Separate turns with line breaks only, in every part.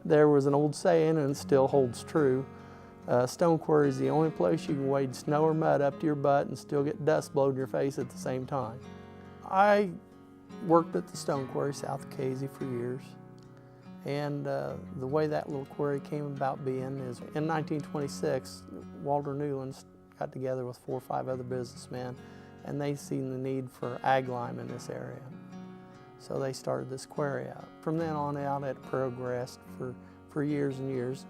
There was an old saying, and it still holds true, stone quarry is the only place you can wade snow or mud up to your butt and still get dust blowed in your face at the same time. I worked at the stone quarry south of Casey for years, and the way that little quarry came about being is in 1926, Walter Newlands got together with 4 or 5 other businessmen, and they seen the need for ag lime in this area. So they started this quarry out. From then on out, it progressed for years and years.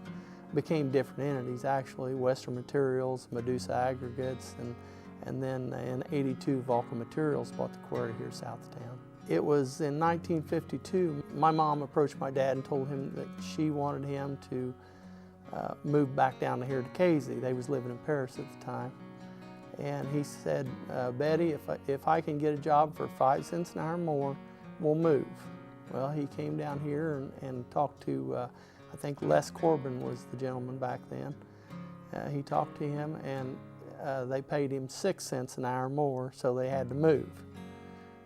Became different entities actually, Western Materials, Medusa Aggregates, and then in '82, Vulcan Materials bought the quarry here south of town. It was in 1952, my mom approached my dad and told him that she wanted him to move back down here to Casey. They was living in Paris at the time. And he said, Betty, if I can get a job for 5 cents an hour more, we'll move. Well, he came down here and talked to, I think Les Corbin was the gentleman back then. He talked to him, and they paid him 6 cents an hour more, so they had to move.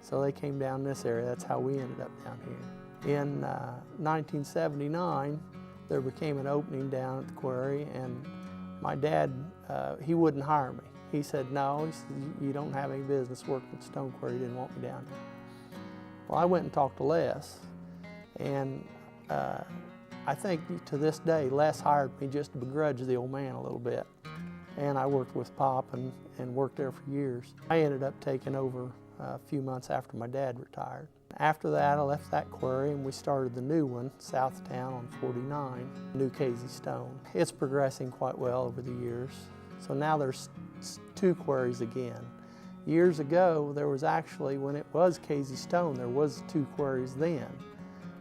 So they came down this area. That's how we ended up down here. In 1979, there became an opening down at the quarry, and my dad, he wouldn't hire me. He said, no, he said, you don't have any business working at the stone quarry. He didn't want me down here. Well, I went and talked to Les, and I think to this day, Les hired me just to begrudge the old man a little bit. And I worked with Pop and worked there for years. I ended up taking over a few months after my dad retired. After that, I left that quarry and we started the new one south of town on 49, New Casey Stone. It's progressing quite well over the years. So now there's 2 quarries again. Years ago, there was actually, when it was Casey Stone, there was 2 quarries then.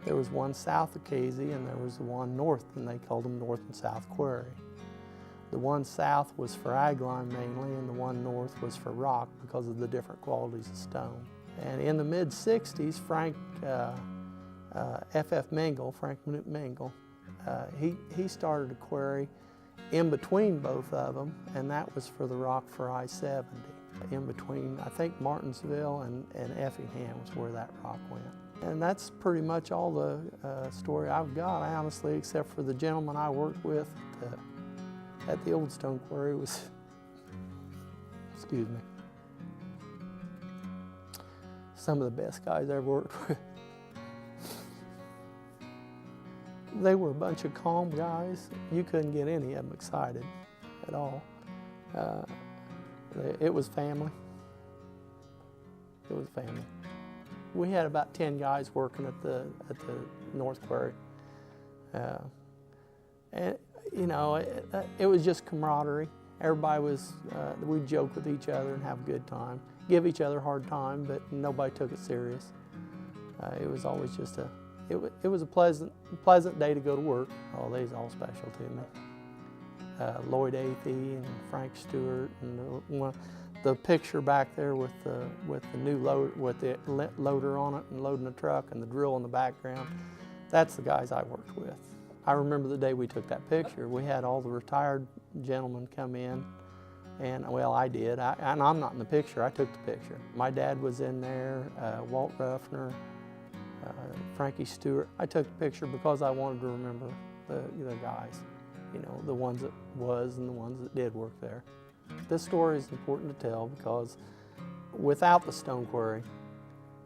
There was one south of Casey and there was the one north, and they called them North and South Quarry. The one south was for ag lime mainly, and the one north was for rock because of the different qualities of stone. And in the mid-60s, Frank F.F. Mingle, Frank Mingle, he started a quarry in between both of them, and that was for the rock for I-70. In between, I think Martinsville and Effingham was where that rock went. And that's pretty much all the story I've got, honestly, except for the gentleman I worked with at the old stone quarry was, excuse me, some of the best guys I ever worked with. They were a bunch of calm guys. You couldn't get any of them excited at all. It was family. It was family. We had about 10 guys working at the North Quarry. And you know, it was just camaraderie. Everybody was, we'd joke with each other and have a good time. Give each other a hard time, but nobody took it serious. It was always just it was a pleasant day to go to work. Oh, they was all special to me. Lloyd Athey and Frank Stewart, and the picture back there with the new load, with the loader on it and loading the truck and the drill in the background. That's the guys I worked with. I remember the day we took that picture. We had all the retired gentlemen come in, and well, I did. And I'm not in the picture. I took the picture. My dad was in there, Walt Ruffner, Frankie Stewart. I took the picture because I wanted to remember the guys, you know, the ones that was and the ones that did work there. This story is important to tell because without the stone quarry,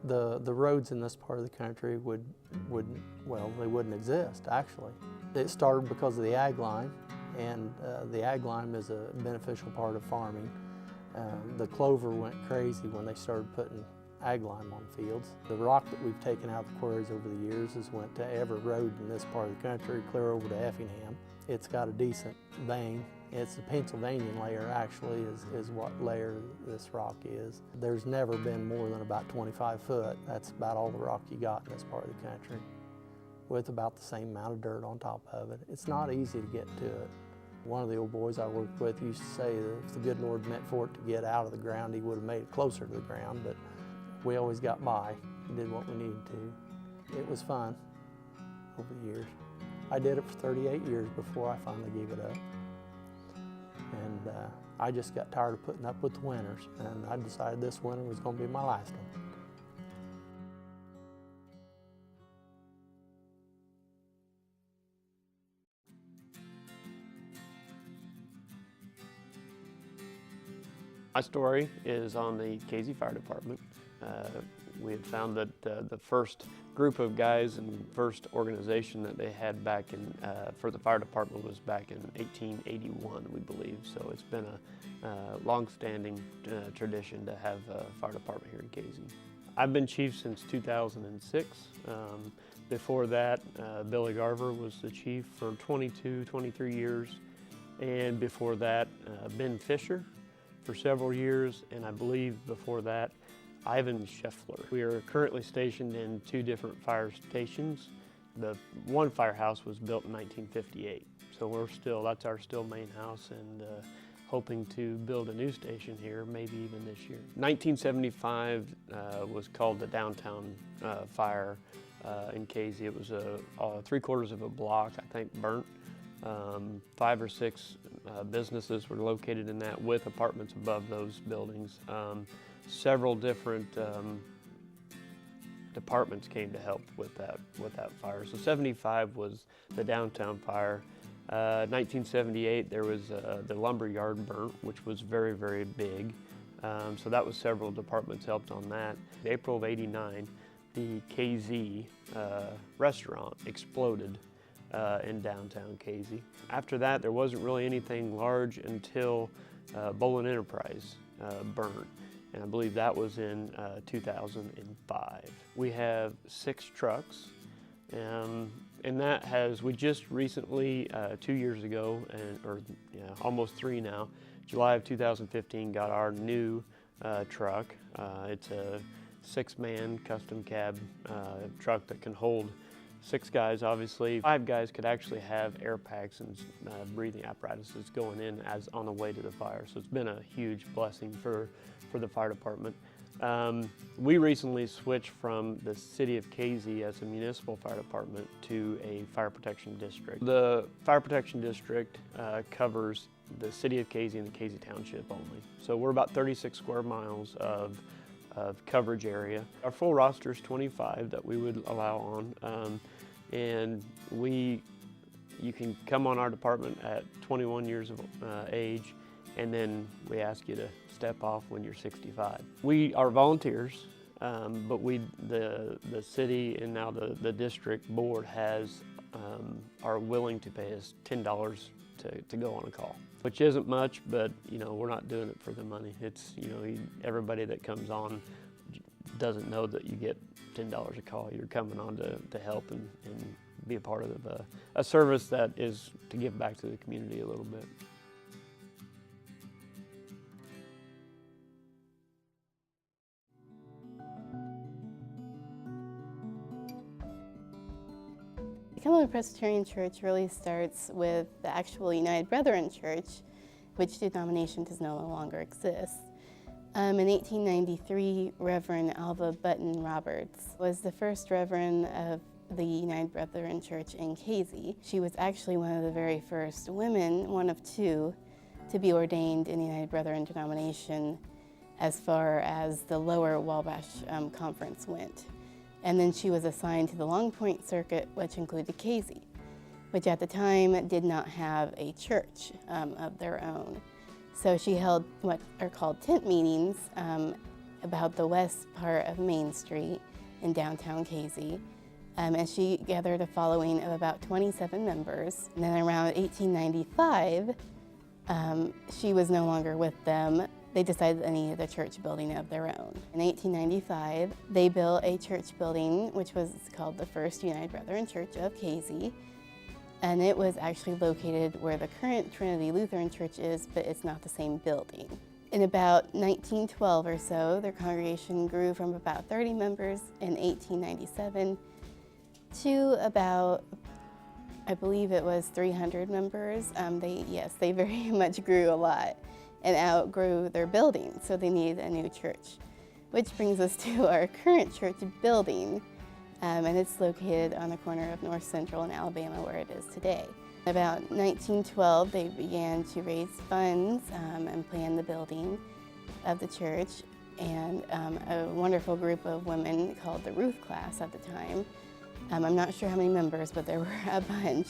the roads in this part of the country they wouldn't exist, actually. It started because of the ag lime, and the ag lime is a beneficial part of farming. The clover went crazy when they started putting ag lime on fields. The rock that we've taken out of the quarries over the years has went to every road in this part of the country, clear over to Effingham. It's got a decent vein. It's the Pennsylvanian layer, actually, is what layer this rock is. There's never been more than about 25 foot. That's about all the rock you got in this part of the country, with about the same amount of dirt on top of it. It's not easy to get to it. One of the old boys I worked with used to say that if the good Lord meant for it to get out of the ground, he would have made it closer to the ground, but we always got by and did what we needed to. It was fun over the years. I did it for 38 years before I finally gave it up. And I just got tired of putting up with the winters, and I decided this winter was going to be my last one.
My story is on the Casey Fire Department. We had found that the first group of guys and first organization that they had back in for the fire department was back in 1881, we believe. So it's been a long-standing tradition to have a fire department here in Casey. I've been chief since 2006. Before that, Billy Garver was the chief for 22, 23 years. And before that, Ben Fisher for several years. And I believe before that, Ivan Scheffler. We are currently stationed in 2 different fire stations. The one firehouse was built in 1958. So that's our still main house, and hoping to build a new station here, maybe even this year. 1975 was called the downtown fire in Casey. It was 3/4 of a block, I think, burnt. 5 or 6 businesses were located in that with apartments above those buildings. Several different departments came to help with that fire. So 75 was the downtown fire. 1978 there was the lumber yard burnt, which was very, very big. So that was several departments helped on that. In April of '89, the KZ restaurant exploded in downtown Casey. After that, there wasn't really anything large until Boland Enterprise burned. And I believe that was in 2005. We have 6 trucks, and we just recently, 2 years ago, almost 3 now, July of 2015, got our new truck. It's a 6-man custom cab truck that can hold 6 guys, obviously. 5 guys could actually have air packs and breathing apparatuses going in as on the way to the fire. So it's been a huge blessing for the fire department. We recently switched from the city of Casey as a municipal fire department to a fire protection district. The fire protection district covers the city of Casey and the Casey Township only. So we're about 36 square miles of coverage area. Our full roster is 25 that we would allow on, and you can come on our department at 21 years of age, and then we ask you to step off when you're 65. We are volunteers, but the city and now the district board are willing to pay us $10 to go on a call, which isn't much, but we're not doing it for the money. It's everybody that comes on doesn't know that you get $10 a call. You're coming on to help and be a part of a service that is to give back to the community a little bit.
The Cumberland Presbyterian Church really starts with the actual United Brethren Church, which denomination does no longer exist. In 1893, Reverend Alva Button Roberts was the first Reverend of the United Brethren Church in Casey. She was actually one of the very first women, one of 2, to be ordained in the United Brethren denomination as far as the lower Wabash Conference went. And then she was assigned to the Long Point Circuit, which included Casey, which at the time did not have a church of their own. So she held what are called tent meetings about the west part of Main Street in downtown Casey. And she gathered a following of about 27 members. And then around 1895, she was no longer with them. They decided they needed a church building of their own. In 1895, they built a church building, which was called the First United Brethren Church of Casey. And it was actually located where the current Trinity Lutheran Church is, but it's not the same building. In about 1912 or so, their congregation grew from about 30 members in 1897 to about, I believe it was 300 members. They very much grew a lot and outgrew their building, so they needed a new church. Which brings us to our current church building, and it's located on the corner of North Central and Alabama, where it is today. About 1912, they began to raise funds and plan the building of the church, and a wonderful group of women called the Ruth class at the time. I'm not sure how many members, but there were a bunch.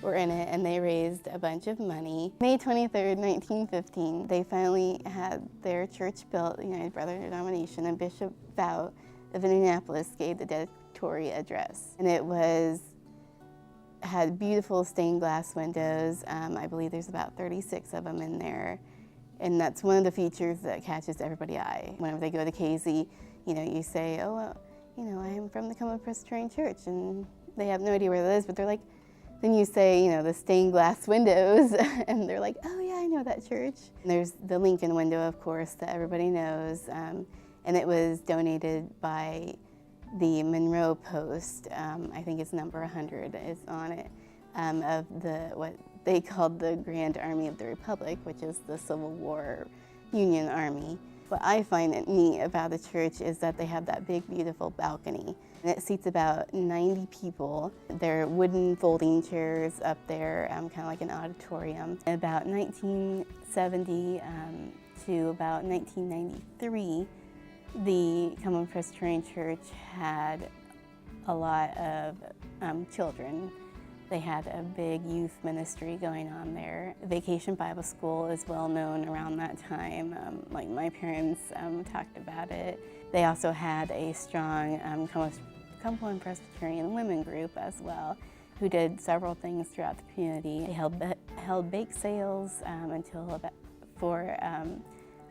were in it, and they raised a bunch of money. May 23rd, 1915, they finally had their church built, the United Brethren denomination, and Bishop Fout of Indianapolis gave the dedicatory address. And it had beautiful stained glass windows. I believe there's about 36 of them in there. And that's one of the features that catches everybody's eye. Whenever they go to Casey, you say, oh, well, I am from the Cumberland Presbyterian Church, and they have no idea where that is, but they're like, then you say, the stained glass windows, and they're like, oh yeah, I know that church. And there's the Lincoln window, of course, that everybody knows, and it was donated by the Monroe Post. I think it's number 100 is on it, of what they called the Grand Army of the Republic, which is the Civil War Union Army. What I find neat about the church is that they have that big, beautiful balcony. And it seats about 90 people. There are wooden folding chairs up there, kind of like an auditorium. About 1970 to about 1993, the Cumberland Presbyterian Church had a lot of children. They had a big youth ministry going on there. Vacation Bible School is well known around that time. Like my parents talked about it. They also had a strong Cumberland Presbyterian women group as well, who did several things throughout the community. They held bake sales for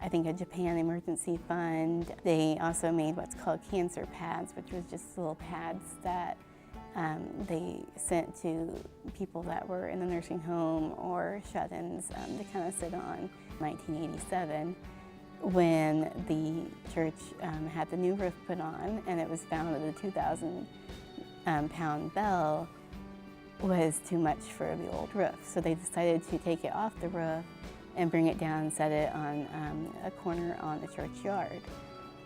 I think a Japan emergency fund. They also made what's called cancer pads, which was just little pads that they sent to people that were in the nursing home or shut-ins to kind of sit on. 1987, when the church had the new roof put on, and it was found that the 2,000-pound bell was too much for the old roof. So they decided to take it off the roof and bring it down and set it on a corner on the churchyard.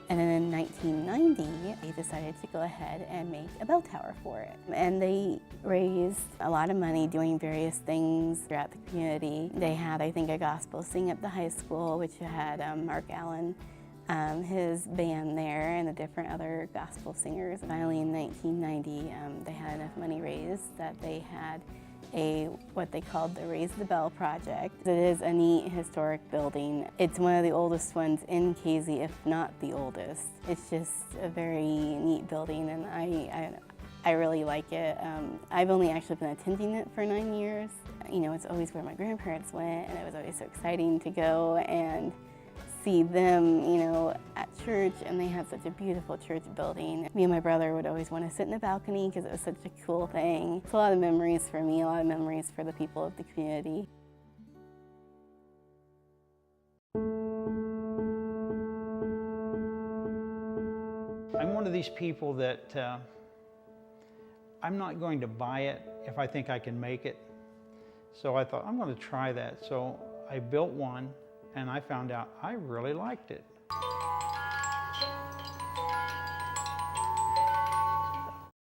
And then in 1990, they decided to go ahead and make a bell tower for it. And they raised a lot of money doing various things throughout the community. They had, I think, a gospel sing at the high school, which had Mark Allen, his band there, and the different other gospel singers. Finally, in 1990, they had enough money raised that they had what they called the Raise the Bell project. It is a neat historic building. It's one of the oldest ones in Casey, if not the oldest. It's just a very neat building, and I really like it. I've only actually been attending it for 9 years. It's always where my grandparents went, and it was always so exciting to go and see them, at church, and they had such a beautiful church building. Me and my brother would always want to sit in the balcony because it was such a cool thing. It's a lot of memories for me, a lot of memories for the people of the community.
I'm one of these people that I'm not going to buy it if I think I can make it. So I thought, I'm going to try that. So I built one, and I found out I really liked it.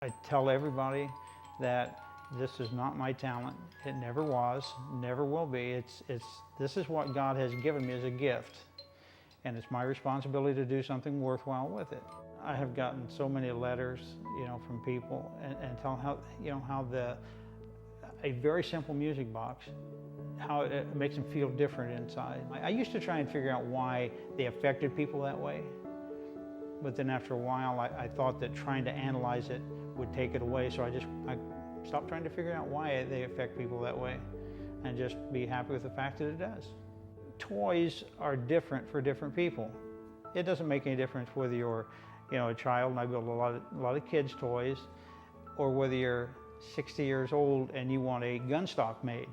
I tell everybody that this is not my talent. It never was, never will be. This is what God has given me as a gift, and it's my responsibility to do something worthwhile with it. I have gotten so many letters, from people, and tell how, how a very simple music box, how it makes them feel different inside. I used to try and figure out why they affected people that way, but then after a while I thought that trying to analyze it would take it away, so I stopped trying to figure out why they affect people that way and just be happy with the fact that it does. Toys are different for different people. It doesn't make any difference whether you're a child, and I build a lot of kids' toys, or whether you're 60 years old and you want a gun stock made.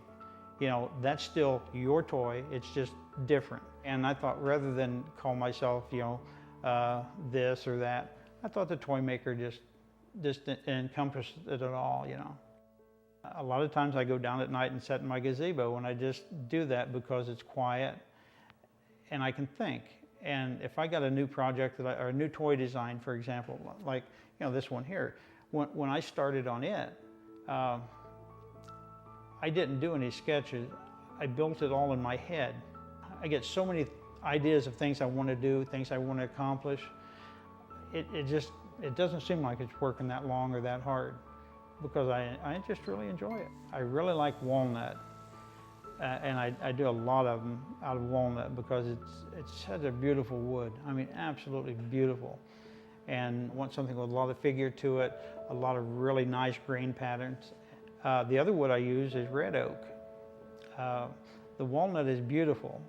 That's still your toy, it's just different. And I thought, rather than call myself, this or that, I thought the toy maker just encompassed it all, A lot of times I go down at night and sit in my gazebo, and I just do that because it's quiet and I can think. And if I got a new project or a new toy design, for example, like this one here, when I started on it, I didn't do any sketches. I built it all in my head. I get so many ideas of things I want to do, things I want to accomplish. It doesn't seem like it's working that long or that hard. because I just really enjoy it. I really like walnut, and I do a lot of them out of walnut because it's such a beautiful wood. I mean, absolutely beautiful. And want something with a lot of figure to it, a lot of really nice grain patterns. The other wood I use is red oak. The walnut is beautiful.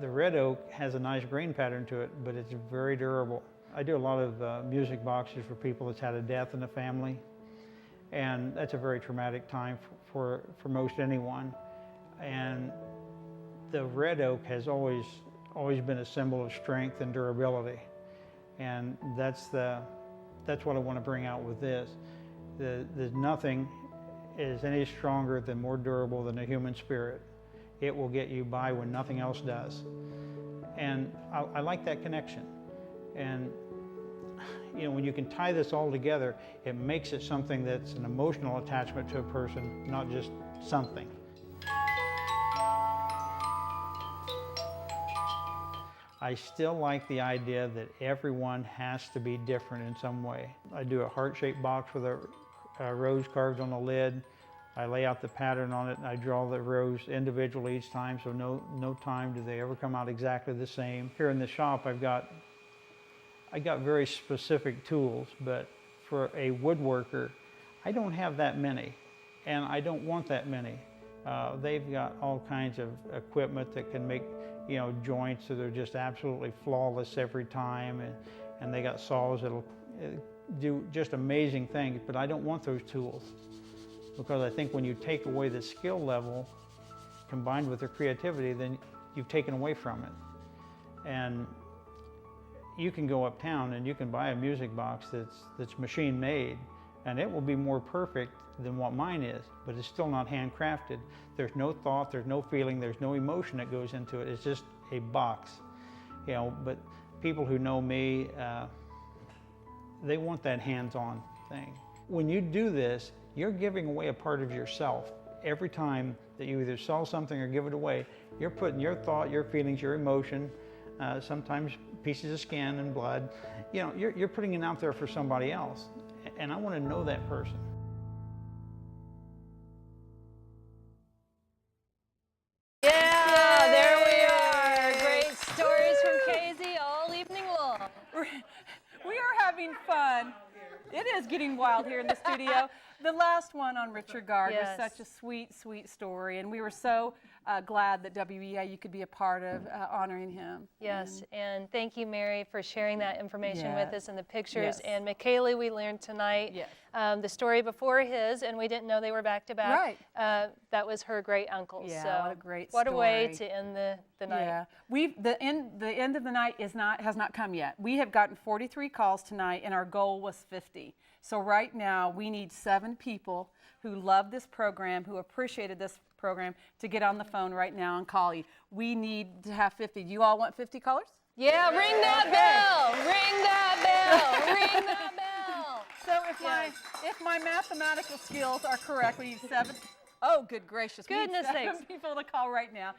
The red oak has a nice grain pattern to it, but it's very durable. I do a lot of music boxes for people that's had a death in the family, and that's a very traumatic time for most anyone. And the red oak has always been a symbol of strength and durability. And that's what I want to bring out with this. There's nothing is any stronger than more durable than a human spirit. It will get you by when nothing else does. And I like that connection. And you know, when you can tie this all together, it makes it something that's an emotional attachment to a person, not just something. I still like the idea that everyone has to be different in some way. I do a heart-shaped box with a rose carved on the lid. I lay out the pattern on it and I draw the rose individually each time, so no time do they ever come out exactly the same. Here in the shop I got very specific tools, but for a woodworker, I don't have that many, and I don't want that many. They've got all kinds of equipment that can make, you know, joints that are just absolutely flawless every time, and they got saws that'll do just amazing things, but I don't want those tools, because I think when you take away the skill level combined with the creativity, then you've taken away from it. And you can go uptown and you can buy a music box that's machine made, and it will be more perfect than what mine is, but it's still not handcrafted. There's no thought, there's no feeling, there's no emotion that goes into it. It's just a box, you know. But people who know me, they want that hands-on thing. When you do this, you're giving away a part of yourself. Every time that you either sell something or give it away, you're putting your thought, your feelings, your emotion, sometimes pieces of skin and blood, you know, you're putting it out there for somebody else. And I want to know that person.
Yeah, there we are. Great stories from Casey all evening long.
We are having fun. It is getting wild here in the studio. The last one on Richard Gard was such a sweet, sweet story, and we were so glad that WEIU could be a part of honoring him.
Yes, and thank you, Mary, for sharing that information with us and the pictures.
Yes.
And McKaylee, we learned tonight the story before his, and we didn't know they were back to back.
Right.
That was her great uncle.
Yeah,
so
what a great
what
story.
a way to end the night.
Yeah, the end of the night has not come yet. We have gotten 43 calls tonight, and our goal was 50. So right now, we need 7 people who love this program, who appreciated this program, to get on the phone right now and call you. We need to have 50. Do you all want 50 callers?
Yeah, ring that bell! Ring that bell! Ring that bell!
So if my mathematical skills are correct, we need 7. Oh, good gracious.
Goodness
we need 7
sakes.
people to call right now.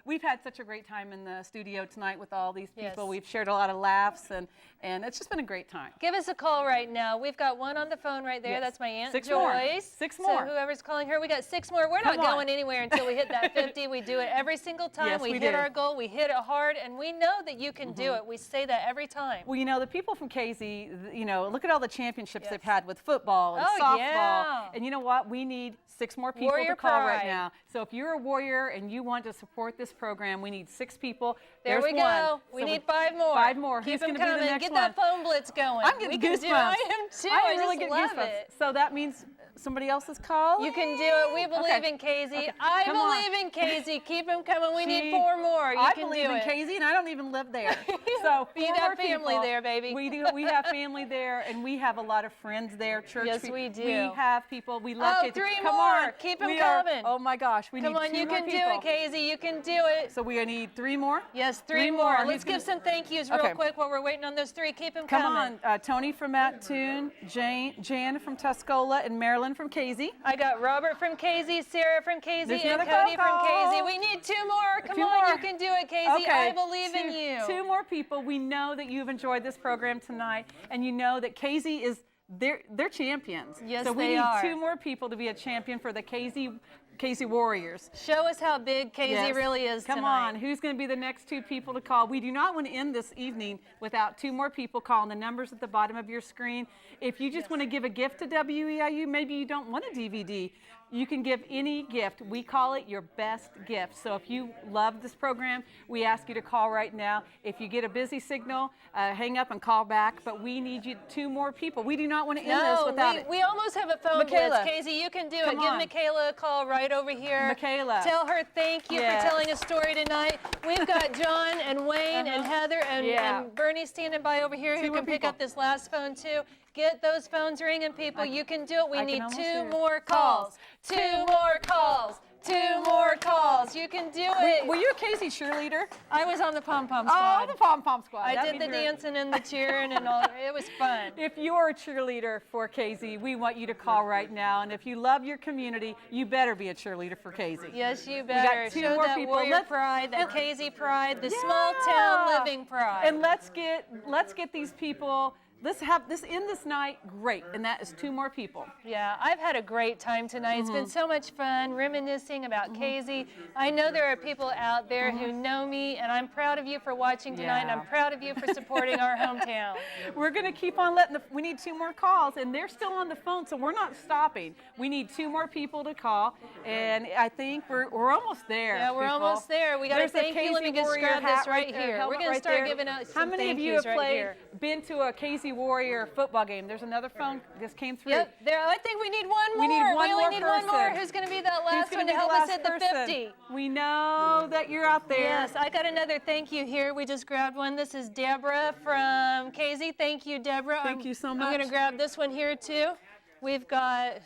We've had such a great time in the studio tonight with all these people.
Yes.
We've shared a lot of laughs, and it's just been a great time.
Give us a call right now. We've got one on the phone right there.
Yes.
That's my Aunt
6
Joyce.
more. 6 more.
So whoever's calling her, we got 6 more. We're
Come
not
on.
going anywhere until we hit that 50. We do it every single time.
Yes,
we
we
hit
do.
our goal. We hit it hard, and we know that you can do it. We say that every time.
Well, you know, the people from Casey, you know, look at all the championships they've had with football and
Oh,
softball.
yeah.
And you know what? We need 6 more people
Warrior
to call right
pride.
now. So if you're a warrior and you want to support this program, we need 6 people.
There
There's
we go.
one.
We
So
need 5 more.
5 more.
Keep
Who's
them
going to be the
coming.
next
Get
one?
that phone blitz going.
I'm getting
we can
goosebumps.
do it. I am too.
I
I
really
just
get
love
goosebumps.
it.
So that means somebody else is calling?
You can do it. We believe in Casey.
Okay.
I
Come on.
believe in Casey. Keep them coming. We need
See,
4 more. You
I
can
believe
do
in
it.
Casey, and I don't even live there. So
You
4
got
more
family
people.
there, baby.
We do. We have family there, and we have a lot of friends there. Church.
Yes,
people.
we do.
We have people. We love
Oh,
Casey.
3
Come
more.
on.
Keep 'em
We are-
coming.
Oh my gosh, we
Come
need
on,
2
you
more
can do
people.
it, Casey. You can do it.
So we need 3 more.
Yes, 3
3
more.
more.
Let's give some thank yous real
Okay.
quick while we're waiting on those 3. Keep them
Come
coming.
on, Tony from Mattoon, Jan from Tuscola, and Marilyn from Casey.
I got Robert from Casey, Sarah from Casey,
There's
and
another
Cody
phone
from
call.
Casey. We need 2 more. Come
2
on,
more.
you can do it, Casey.
Okay.
I believe in
2
you.
2 more people. We know that you've enjoyed this program tonight, and you know that Casey is they're champions.
Yes,
so we
they
need
are.
2 more people to be a champion for the Casey Warriors.
Show us how big Casey really is
Come
tonight.
on, who's going to be the next 2 people to call? We do not want to end this evening without 2 more people calling. The numbers at the bottom of your screen. If you just want to give a gift to WEIU, maybe you don't want a DVD. You can give any gift. We call it your best gift. So if you love this program, we ask you to call right now. If you get a busy signal, hang up and call back. But we need you 2 more people. We do not want to end this without it.
We almost have a phone
Michaela,
blitz. Casey, you can do it.
come
Give
on.
Michaela a call right over here.
Michaela.
Tell her thank you
Yes.
for telling a story tonight. We've got John and Wayne and Heather and Bernie standing by over here
2
who
more
can pick
people.
up this last phone too. Get those phones ringing, people. You can do it. We
I can
need
almost
2
hear it.
more calls. 2 more calls. 2 more calls. You can do it.
Were you a Casey cheerleader?
I was on the pom-pom
Oh,
squad.
the pom-pom squad.
I
That
did
means
the
you're-
dancing and the cheering and all. It was fun.
If you're a cheerleader for Casey, we want you to call right now. And if you love your community, you better be a cheerleader for Casey.
Yes, you
got
better.
2
Show
more
that
people.
warrior pride, that Casey pride, the small
Yeah.
town living pride.
And let's get these people. Let's end this night great, and that is 2 more people.
Yeah, I've had a great time tonight. It's been so much fun reminiscing about Casey. I know there are people out there who know me, and I'm proud of you for watching tonight, and
Yeah.
I'm proud of you for supporting our hometown.
We're going to keep on we need 2 more calls, and they're still on the phone, so we're not stopping. We need 2 more people to call, and I think we're almost there.
Yeah, we're
people.
almost there. We got to
There's a
thank you. Let me
Casey
just
Warrior
grab
hat
this right here.
helmet
We're going to
right
start
there.
giving out some
How many
thank
of you
yous
have
right here.
been to a Casey Warrior football game? There's another phone just came through.
Yep, there. I think we need one more.
We need one
only
more
need one more.
person.
Who's going to be that
Who's
last
gonna
one
be
to
the
help us
last
hit the
person?
50?
We know that you're out there.
Yes, I got another thank you here. We just grabbed one. This is Deborah from Casey. Thank you, Deborah.
Thank you so
I'm
much.
going to grab this one here too. We've got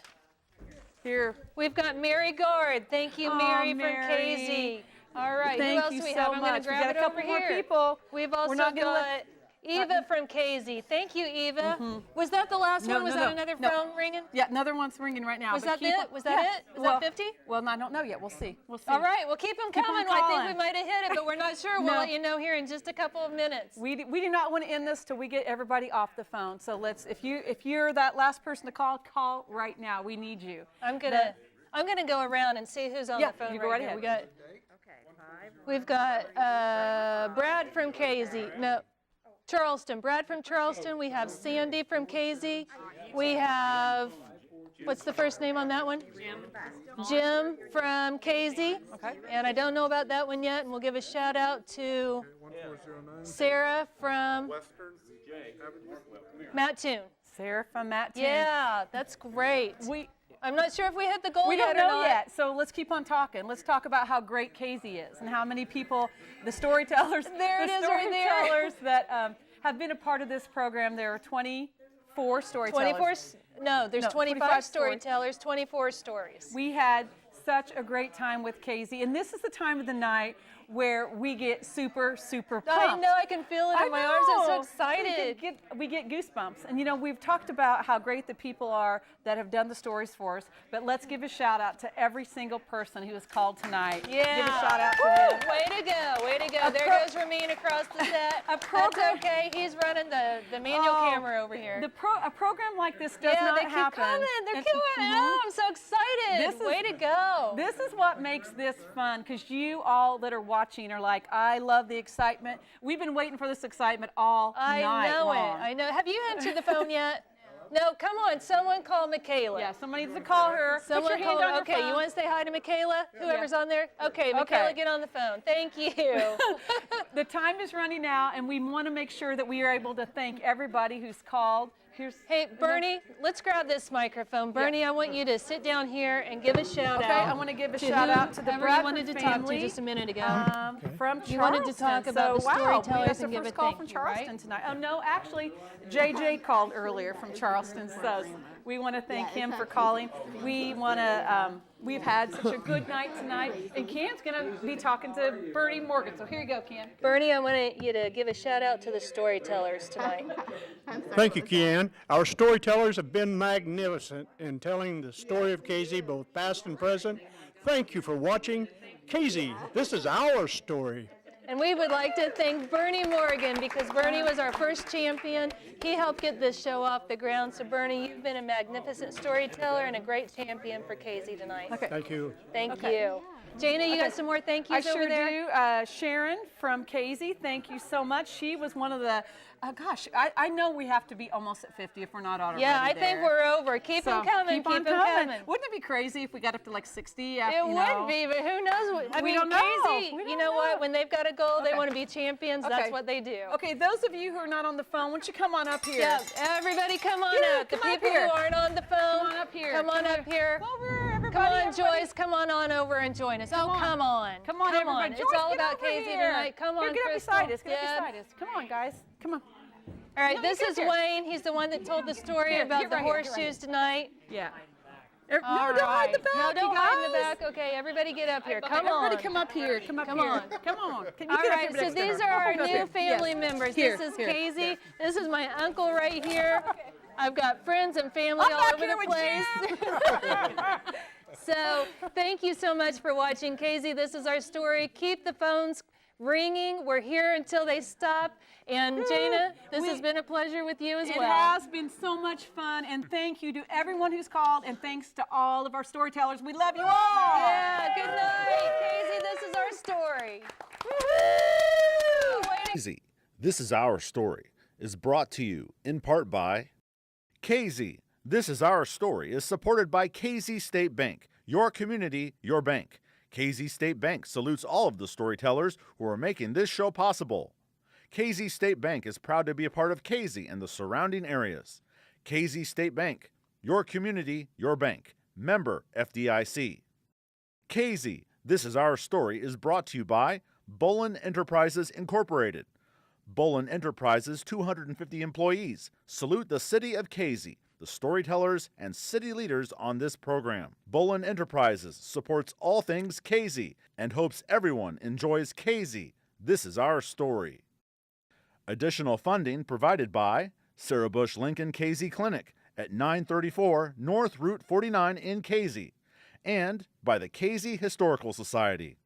Mary Gard. Thank you,
Aw,
Mary
Mary.
from Casey. All right,
Thank
who else
you
do we
so
have? I'm going
much.
to
We
grab
got
it
a couple
over
more
here.
people.
We've also
not gonna
got
let-
Eva from Casey. Thank you, Eva. Was that the last one? Was that another phone ringing?
Yeah, another one's ringing right now.
Was
but
that
keep
it?
on-
Was that
yeah.
it? Was that 50?
Well, I don't know yet. We'll see. We'll see.
All right, well, keep them
Keep 'em
coming. I think
calling.
we might have hit it, but we're not sure. We'll
No.
let you know here in just a couple of minutes.
We do not want to end this till we get everybody off the phone. So if you're that last person to call right now. We need you.
I'm gonna go around and see who's on
Yeah,
the phone
you go right
here.
ahead.
We've got Brad from Casey. No, Charleston. Brad from Charleston. We have Sandy from Casey. We have, what's the first name on that one? Jim from Casey.
Okay.
And I don't know about that one yet. And we'll give a shout out to Sarah from Mattoon.
Sarah from Matt.
Yeah, that's great. I'm not sure if we hit the goal
We
yet
don't
or
know
not.
yet, so let's keep on talking. Let's talk about how great Casey is and how many people, the storytellers,
There it is right there.
storytellers that have been a part of this program. There are 24 storytellers.
There's 25 storytellers, 24 stories.
We had such a great time with Casey, and this is the time of the night where we get super, super pumped.
I know, I can feel it in my arms. I'm so excited.
We get goosebumps. And we've talked about how great the people are that have done the stories for us, but let's give a shout out to every single person who has called tonight.
Yeah.
Give a shout out to them.
Way to go, way to go. There goes Ramin across the set. That's okay, he's running the manual camera over here.
A program like this does not
they keep
happen.
coming. They're coming. Oh, I'm so excited. Way to go.
This is what makes this fun, because you all that are watching are like, I love the excitement. We've been waiting for this excitement all night long.
I know. Have you answered the phone yet? No, come on. Someone call Michaela.
Yeah, somebody needs to call her.
Someone
Put your hand
call
on
her.
your
Okay,
phone.
you want to say hi to Michaela? Whoever's on there? Okay, Michaela, get on the phone. Thank you.
The time is running out, and we want to make sure that we are able to thank everybody who's called.
Hey, Bernie, let's grab this microphone. Bernie, I want you to sit down here and give a shout out.
Okay, I want to give a shout out to the Bradford
wanted to
family.
talk to just a minute ago.
From Charleston.
You wanted to talk about the storytellers and give a
first call
thank
from
you,
Charleston
right?
tonight. Oh no, actually, JJ called earlier from Charleston, so we want to thank him for calling. We want to. We've had such a good night tonight, and Ken's going to be talking to Bernie Morgan. So here you go, Ken.
Bernie, I want you to give a shout out to the storytellers tonight.
Thank you, Kian. Our storytellers have been magnificent in telling the story of Casey, both past and present. Thank you for watching. Casey, this is our story.
And we would like to thank Bernie Morgan because Bernie was our first champion. He helped get this show off the ground. So Bernie, you've been a magnificent storyteller and a great champion for Casey tonight.
Okay.
Thank you.
Thank you. Jana, you got some more thank yous over there?
I sure do. Sharon from Casey, thank you so much. She was one of the, gosh, I know we have to be almost at 50 if we're not already
Yeah, I think we're over. Keep them coming.
Keep them coming. Wouldn't it be crazy if we got up to like 60?
It would be, but who knows? I mean,
don't know.
Casey, you know what? When they've got a goal, they want to be champions. That's what they do.
Okay, those of you who are not on the phone, why don't you come on up here?
Yeah, everybody come on up. The people who aren't on the phone, come on up here. Come on up here. Come on, Joyce, come on over and join us. Oh, come on.
Come on, everybody.
It's all about Casey tonight. Come on,
Get up
Crystal.
beside us. Get up beside us. Come on, guys. Come on.
All right, this is Wayne. He's the one that told the story about the horseshoes tonight.
Yeah.
No,
don't hide the back,
No, don't
you
hide in the
guys.
back. Okay, everybody get up here. Come on.
Everybody come up here. Come up here. Come on.
All right, so these are our new family members. This is Casey. This is my uncle right here. I've got friends and family all over the place. So thank you so much for watching, Casey. This is our story. Keep the phones ringing. We're here until they stop. And Jana, this has been a pleasure with you as well.
It has been so much fun, and thank you to everyone who's called, and thanks to all of our storytellers. We love you all.
Yeah, good night. Casey, this is our story.
Casey, This Is Our Story is brought to you in part by Casey. This Is Our Story is supported by Casey State Bank, your community, your bank. Casey State Bank salutes all of the storytellers who are making this show possible. Casey State Bank is proud to be a part of Casey and the surrounding areas. Casey State Bank, your community, your bank. Member FDIC. Casey, This Is Our Story is brought to you by Bolin Enterprises Incorporated. Bolin Enterprises, 250 employees. Salute the city of Casey, the storytellers and city leaders on this program. Bolin Enterprises supports all things Casey and hopes everyone enjoys Casey. This Is Our Story. Additional funding provided by Sarah Bush Lincoln Casey Clinic at 934 North Route 49 in Casey, and by the Casey Historical Society.